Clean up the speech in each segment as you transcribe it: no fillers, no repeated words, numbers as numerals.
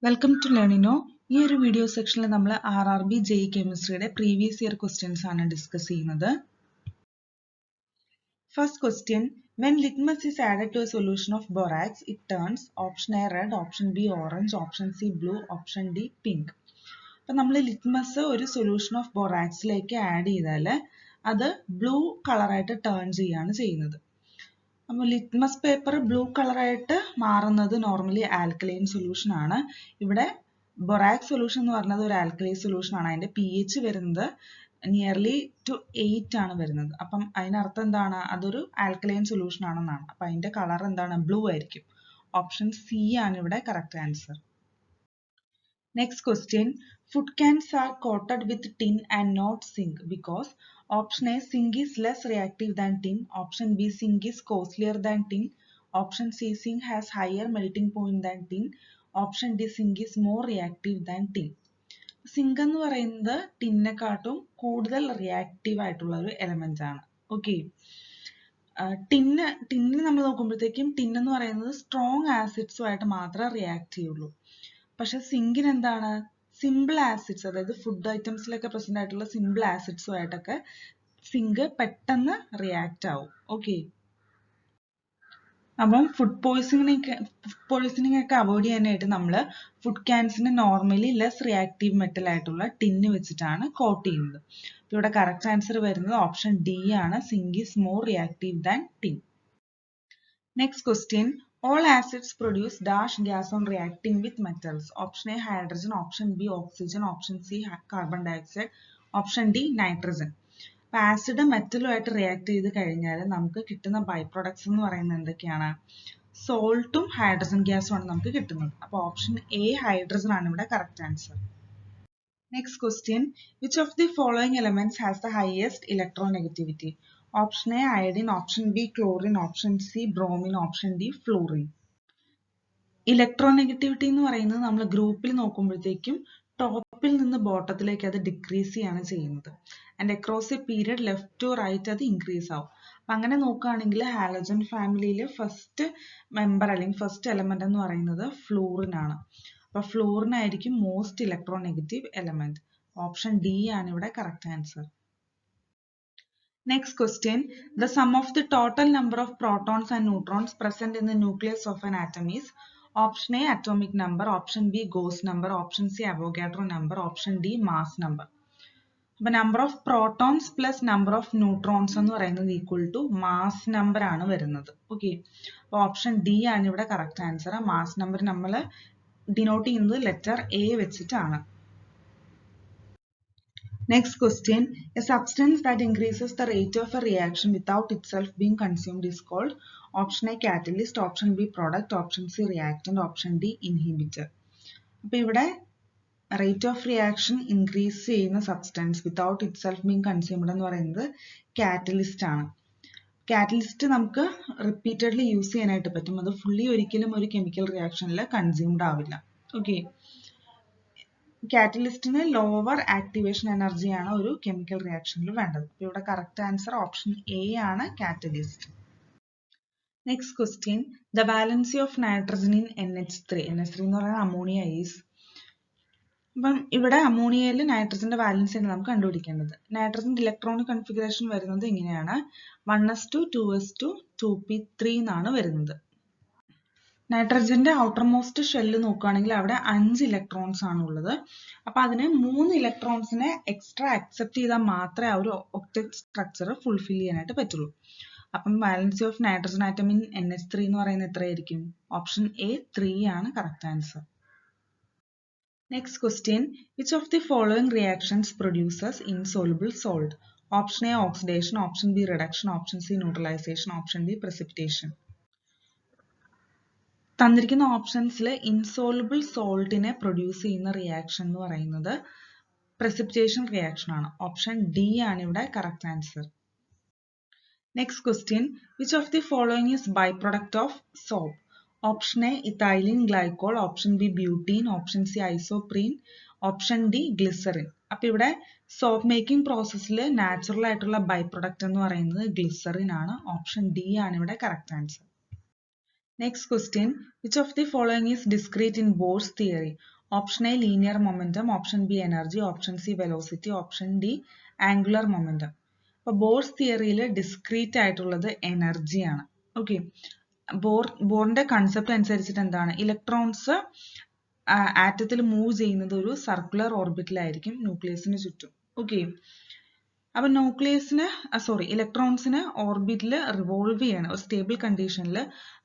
Welcome to Learnino. ഈ ഒരു video സെക്ഷനിൽ നമ്മൾ RRB JEE കെമിസ്ട്രിയുടെ പ്രീവിയസ് ഇയർ ക്വസ്റ്റ്യൻസ് ആണ് ഡിസ്കസ് ചെയ്യുന്നത്. First question, when litmus is added to a solution of borax, it turns option A red, option B orange, option C blue, option D pink. അപ്പോൾ നമ്മൾ litmus ഒരു solution of ബൊറാക്സിലേക്ക് add ചെയ്താൽ അത് blue കളറായിട്ട് turn ചെയ്യാണ് ചെയ്യുന്നത്. അപ്പോൾ litmus paper blue കളറായിട്ട് മാറുന്നത് നോർമലി ആൽക്കലൈൻ സൊല്യൂഷൻ ആണ്. ഇവിടെ ബൊറാക്സ് സൊല്യൂഷൻ എന്ന് പറയുന്നത് ഒരു ആൽക്കലൈൻ സൊല്യൂഷൻ ആണ്. അതിന്റെ pH വരുന്നത് നിയർലി ടു 8 ആണ് വരുന്നത്. അപ്പം അതിനർത്ഥം എന്താണ്? അതൊരു ആൽക്കലൈൻ സൊല്യൂഷൻ ആണെന്നാണ്. അപ്പം അതിന്റെ കളർ എന്താണ്? ബ്ലൂ ആയിരിക്കും. ഓപ്ഷൻ സി ആണ് ഇവിടെ correct answer. Next question, food cans are coated with tin and not zinc because option A, zinc is less reactive than tin, option B, zinc is costlier than tin, option C, zinc has higher melting point than tin, option D, zinc is more reactive than tin. Zinc എന്ന് പറയുന്നത് ടിന്നെക്കാട്ടും കൂടുതൽ reactive ആയിട്ടുള്ള ഒരു element ആണ്. Okay, ടിന്നിൽ നമ്മൾ നോക്കുമ്പോഴത്തേക്കും tin എന്ന് പറയുന്നത് സ്ട്രോങ് ആസിഡ്സുമായിട്ട് മാത്രമേ റിയാക്ട് ചെയ്യുള്ളൂ. പക്ഷെ സിങ്കിന് എന്താണ്? സിമ്പിൾ ആസിഡ്സ്, അതായത് ഫുഡ് ഐറ്റംസിലൊക്കെ പ്രസന്റ് ആയിട്ടുള്ള സിമ്പിൾ ആസിഡ്സുമായിട്ടൊക്കെ സിങ്ക് പെട്ടെന്ന് റിയാക്ട് ആവും. ഓക്കെ, അപ്പം ഫുഡ് പോയ്സണിങ് ഒക്കെ അവോയ്ഡ് ചെയ്യാനായിട്ട് നമ്മൾ ഫുഡ് ക്യാൻസിന് നോർമലി ലെസ് റിയാക്റ്റീവ് മെറ്റൽ ആയിട്ടുള്ള ടിന്ന് വെച്ചിട്ടാണ് കോട്ട് ചെയ്യുന്നത്. അപ്പോൾ ഇവിടെ കറക്റ്റ് ആൻസർ വരുന്നത് ഓപ്ഷൻ ഡി ആണ്, zinc is more reactive than tin. Next question, all acids produce dash gas on reacting with metals. Option A hydrogen, option B oxygen, option C carbon dioxide, option D nitrogen. അപ്പോൾ acid മെറ്റലുമായിട്ട് react ചെയ്ത് കഴിഞ്ഞാൽ നമുക്ക് കിട്ടുന്ന by products എന്ന് പറയുന്നത് എന്തൊക്കെയാണ്? സോൾട്ടും hydrogen ഗ്യാസും ആണ് നമുക്ക് കിട്ടുന്നത്. അപ്പോൾ ഓപ്ഷൻ എ ഹൈഡ്രജൻ ആണ് ഇവിടെ correct answer. Next question, which of the following elements has the highest electronegativity? Option A iodine, option B chlorine, option C bromine, option D fluorine. Electronegativity എന്ന് പറയുന്നത് നമ്മൾ ഗ്രൂപ്പിൽ നോക്കുമ്പോഴത്തേക്കും ടോപ്പിൽ നിന്ന് ബോട്ടത്തിലേക്ക് അത് ഡിക്രീസ് ചെയ്യാണ് ചെയ്യുന്നത്. And across a period left to right അത് ഇൻക്രീസ് ആവും. അപ്പം അങ്ങനെ നോക്കുകയാണെങ്കിൽ ഹാലജൻ ഫാമിലിയിലെ ഫസ്റ്റ് മെമ്പർ അല്ലെങ്കിൽ ഫസ്റ്റ് എലമെന്റ് എന്ന് പറയുന്നത് ഫ്ലൂറിൻ ആണ്. അപ്പോൾ ഫ്ലൂറിൻ ആയിരിക്കും most electronegative element. Option D ആണ് ഇവിടെ correct answer. Next question, the sum of the total number of protons and neutrons present in the nucleus of an atom is option A atomic number, option B Gauss number, option C Avogadro number, option D mass number. അപ്പോൾ number of protons plus number of neutrons എന്ന് പറയുന്നത് equal to mass number ആണ് വരുന്നത്. Okay, അപ്പോൾ option D ആണ് ഇവിടെ correct answer. Mass number നമ്മൾ denote ചെയ്യുന്നത് ലെറ്റർ എ വെച്ചിട്ടാണ്. Next question, a substance that increases the rate of a reaction without itself being consumed is called option A catalyst, option B product, option C reactant, option D inhibitor. അപ്പോൾ ഇവിടെ rate of reaction increase ചെയ്യുന്ന substance without it self being consumed എന്ന് പറയുന്നത് catalyst ആണ്. Catalyst നമുക്ക് repeatedly use ചെയ്യാനായിട്ട് പറ്റും. അത് ഫുള്ളി ഒരിക്കലും ഒരു കെമിക്കൽ റിയാക്ഷനിൽ കൺസ്യൂംഡ് ആവില്ല. ഓക്കെ, കാറ്റലിസ്റ്റിന് ലോവർ ആക്ടിവേഷൻ എനർജിയാണ് ഒരു കെമിക്കൽ റിയാക്ഷനിൽ വേണ്ടത്. അപ്പോൾ ഇവിടെ കറക്റ്റ് ആൻസർ ഓപ്ഷൻ എ ആണ് catalyst. Next question, the valency of nitrogen in NH3 എന്ന് പറയുന്നത് അമോണിയ ഈസ്. അപ്പം ഇവിടെ അമോണിയയിൽ നൈട്രജന്റെ വാലൻസി ആണ് നമുക്ക് കണ്ടുപിടിക്കേണ്ടത്. നൈട്രജന്റെ ഇലക്ട്രോണിക് കൺഫിഗറേഷൻ വരുന്നത് ഇങ്ങനെയാണ്, 1s2 2s2 2p3 എന്നാണ് വരുന്നത്. നൈട്രജന്റെ ഔട്ടർ മോസ്റ്റ് ഷെല്ല് നോക്കുകയാണെങ്കിൽ അവിടെ 5 ഇലക്ട്രോൺസ് ആണ് ഉള്ളത്. അപ്പൊ അതിന് 3 ഇലക്ട്രോൺസിനെ എക്സ്ട്രാ അക്സെപ്റ്റ് ചെയ്താൽ മാത്രമേ ആ ഒരു ഒക്ടറ്റ് സ്ട്രക്ചർ ഫുൾഫിൽ ചെയ്യാനായിട്ട് പറ്റുള്ളൂ. അപ്പം valency of nitrogen atom in NH3 എന്ന് പറയുന്നത് എത്രയായിരിക്കും? ഓപ്ഷൻ എ 3 ആണ് correct answer. Next question, which of the following reactions produces insoluble salt? Option A oxidation, option B reduction, option C neutralisation, option D precipitation. തന്നിരിക്കുന്ന ഓപ്ഷൻസിൽ insoluble സോൾട്ടിനെ produce ചെയ്യുന്ന reaction എന്ന് പറയുന്നത് precipitation റിയാക്ഷൻ ആണ്. Option D ആണ് ഇവിടെ correct answer. Next question, which of the following is by product of soap? Option A ethylene glycol, option B butene, option C isoprene, option D glycerin. അപ്പൊ ഇവിടെ soap making പ്രോസസ്സിൽ natural ആയിട്ടുള്ള by product എന്ന് പറയുന്നത് glycerin ആണ്. Option D ആണ് ഇവിടെ correct answer. Next question, which of the following is discrete in Bohr's theory? Option A, linear momentum. Option B, energy. Option C, velocity. Option D, angular momentum. അപ്പോൾ Bohr's തിയറിയിൽ discrete ആയിട്ടുള്ളത് എനർജിയാണ്. Okay, ബോറിന്റെ concept അനുസരിച്ചിട്ട് എന്താണ്, electrons ആറ്റത്തിൽ move ചെയ്യുന്നത് ഒരു circular ഓർബിറ്റിലായിരിക്കും ന്യൂക്ലിയസിന് ചുറ്റും. Okay, അപ്പൊ ഇലക്ട്രോൺസിന് ഓർബിറ്റിൽ റിവോൾവ് ചെയ്യണം, ഒരു സ്റ്റേബിൾ കണ്ടീഷനിൽ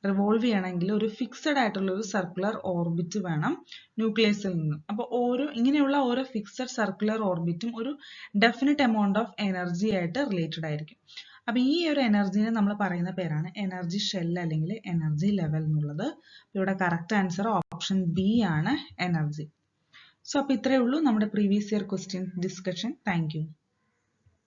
റിവോൾവ് ചെയ്യണമെങ്കിൽ ഒരു ഫിക്സഡ് ആയിട്ടുള്ള ഒരു സർക്കുലർ ഓർബിറ്റ് വേണം ന്യൂക്ലിയസിൽ നിന്നും. അപ്പൊ ഇങ്ങനെയുള്ള ഓരോ ഫിക്സഡ് സർക്കുലർ ഓർബിറ്റും ഒരു ഡെഫിനിറ്റ് എമൗണ്ട് ഓഫ് എനർജി ആയിട്ട് റിലേറ്റഡ് ആയിരിക്കും. അപ്പൊ ഈ ഒരു എനർജിനെ നമ്മൾ പറയുന്ന പേരാണ് എനർജി ഷെൽ അല്ലെങ്കിൽ എനർജി ലെവൽ എന്നുള്ളത്. ഇവിടെ കറക്റ്റ് ആൻസർ ഓപ്ഷൻ ബി ആണ്, എനർജി. സോ അപ്പൊ ഇത്രയേ ഉള്ളൂ നമ്മുടെ previous year question discussion. Thank you.